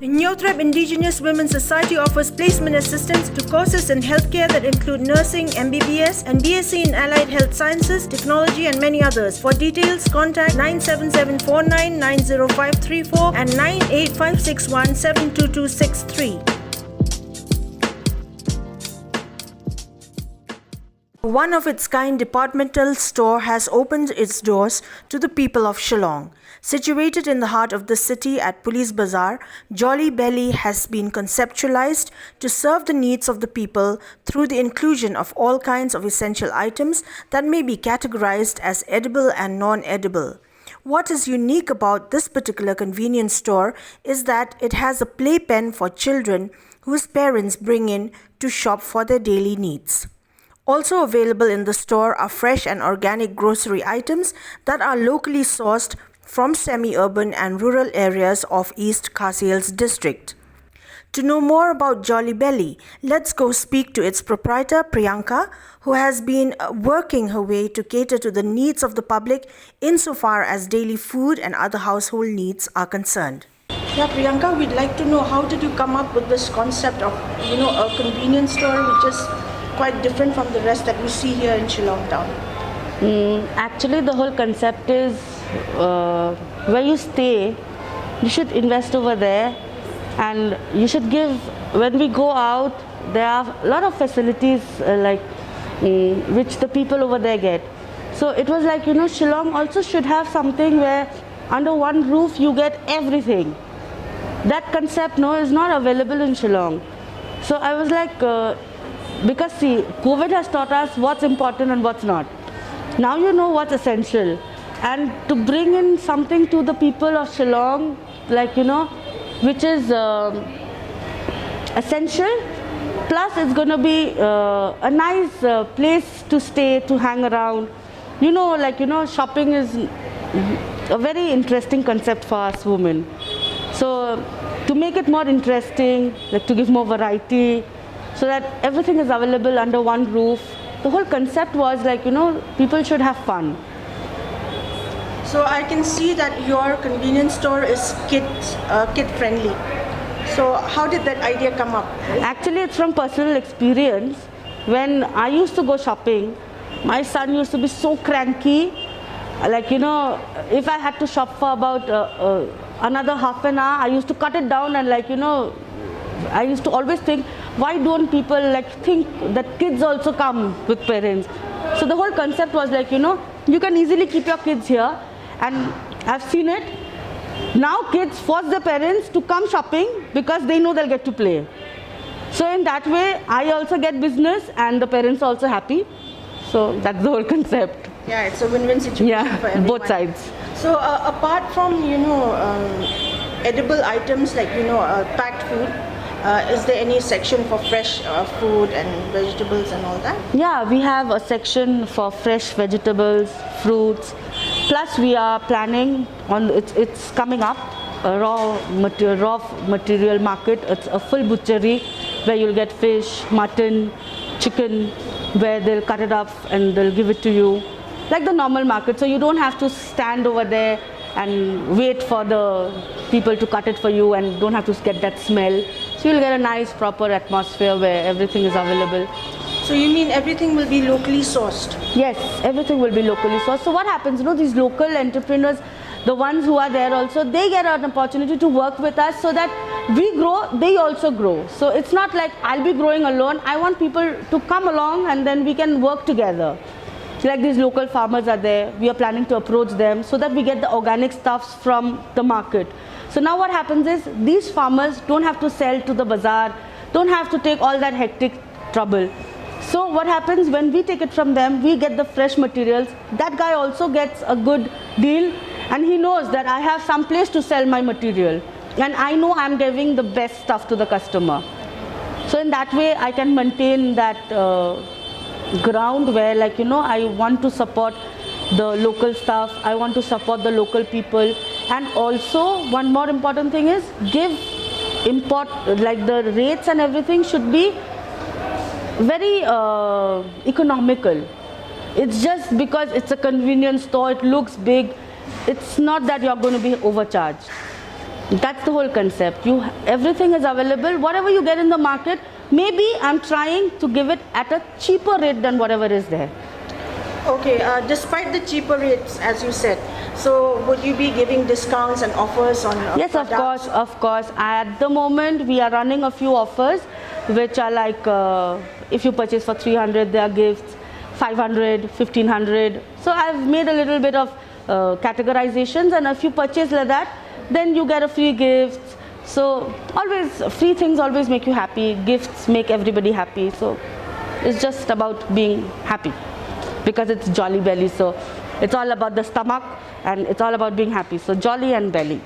Nyothrep Indigenous Women's Society offers placement assistance to courses in healthcare that include nursing, MBBS, and BSc in Allied Health Sciences, Technology, and many others. For details, contact 97749 90534 and 98561 72263. One of its kind departmental store has opened its doors to the people of Shillong. Situated in the heart of the city at Police Bazaar, Jolly Belly has been conceptualized to serve the needs of the people through the inclusion of all kinds of essential items that may be categorized as edible and non-edible. What is unique about this particular convenience store is that it has a playpen for children whose parents bring in to shop for their daily needs. Also available in the store are fresh and organic grocery items that are locally sourced from semi-urban and rural areas of East Kharsails district. To know more about Jolly Belly, let's go speak to its proprietor Priyanka, who has been working her way to cater to the needs of the public insofar as daily food and other household needs are concerned. Yeah, Priyanka, we'd like to know, how did you come up with this concept of, a convenience store which is quite different from the rest that we see here in Shillong town? Actually, the whole concept is where you stay, you should invest over there, and you should give. When we go out, there are a lot of facilities which the people over there get. So it was like, Shillong also should have something where under one roof you get everything. That concept is not available in Shillong. So I was like, because see, COVID has taught us what's important and what's not. Now you know what's essential, and to bring in something to the people of Shillong, which is essential, plus it's going to be a nice place to stay, to hang around. Shopping is a very interesting concept for us women. So to make it more interesting, to give more variety, so that everything is available under one roof. The whole concept was people should have fun. So I can see that your convenience store is kid friendly. So how did that idea come up? Actually, it's from personal experience. When I used to go shopping, my son used to be so cranky. If I had to shop for about another half an hour, I used to cut it down, and I used to always think, why don't people think that kids also come with parents? So the whole concept was you can easily keep your kids here, and I've seen it. Now kids force their parents to come shopping because they know they'll get to play. So in that way, I also get business and the parents are also happy. So that's the whole concept. Yeah, it's a win-win situation for everyone. Both sides. So apart from edible items packed food, is there any section for fresh food and vegetables and all that? Yeah, we have a section for fresh vegetables, fruits. Plus we are planning on, it's coming up, a raw material market. It's a full butchery where you'll get fish, mutton, chicken, where they'll cut it up and they'll give it to you. Like the normal market, so you don't have to stand over there and wait for the people to cut it for you, and don't have to get that smell. So you'll get a nice proper atmosphere where everything is available. So you mean everything will be locally sourced? Yes, everything will be locally sourced. So what happens, these local entrepreneurs, the ones who are there also, they get an opportunity to work with us so that we grow, they also grow. So it's not like I'll be growing alone. I want people to come along and then we can work together. Like these local farmers are there, we are planning to approach them so that we get the organic stuffs from the market. So now what happens is, these farmers don't have to sell to the bazaar, don't have to take all that hectic trouble. So what happens, when we take it from them, we get the fresh materials. That guy also gets a good deal, and he knows that I have some place to sell my material, and I know I'm giving the best stuff to the customer. So in that way I can maintain that ground where I want to support the local stuff, I want to support the local people, and also one more important thing is the rates and everything should be very economical. It's just because it's a convenience store, it looks big, it's not that you're going to be overcharged. That's the whole concept. Everything is available. Whatever you get in the market, maybe I'm trying to give it at a cheaper rate than whatever is there. Okay, despite the cheaper rates, as you said, so would you be giving discounts and offers on Yes, of products? course, of course. At the moment, we are running a few offers, which are like if you purchase for 300, there are gifts, 500, 1500. So I've made a little bit of categorizations, and if you purchase like that, then you get a free gift. So always, free things always make you happy. Gifts make everybody happy. So it's just about being happy, because it's Jolly Belly. So it's all about the stomach and it's all about being happy. So Jolly and Belly.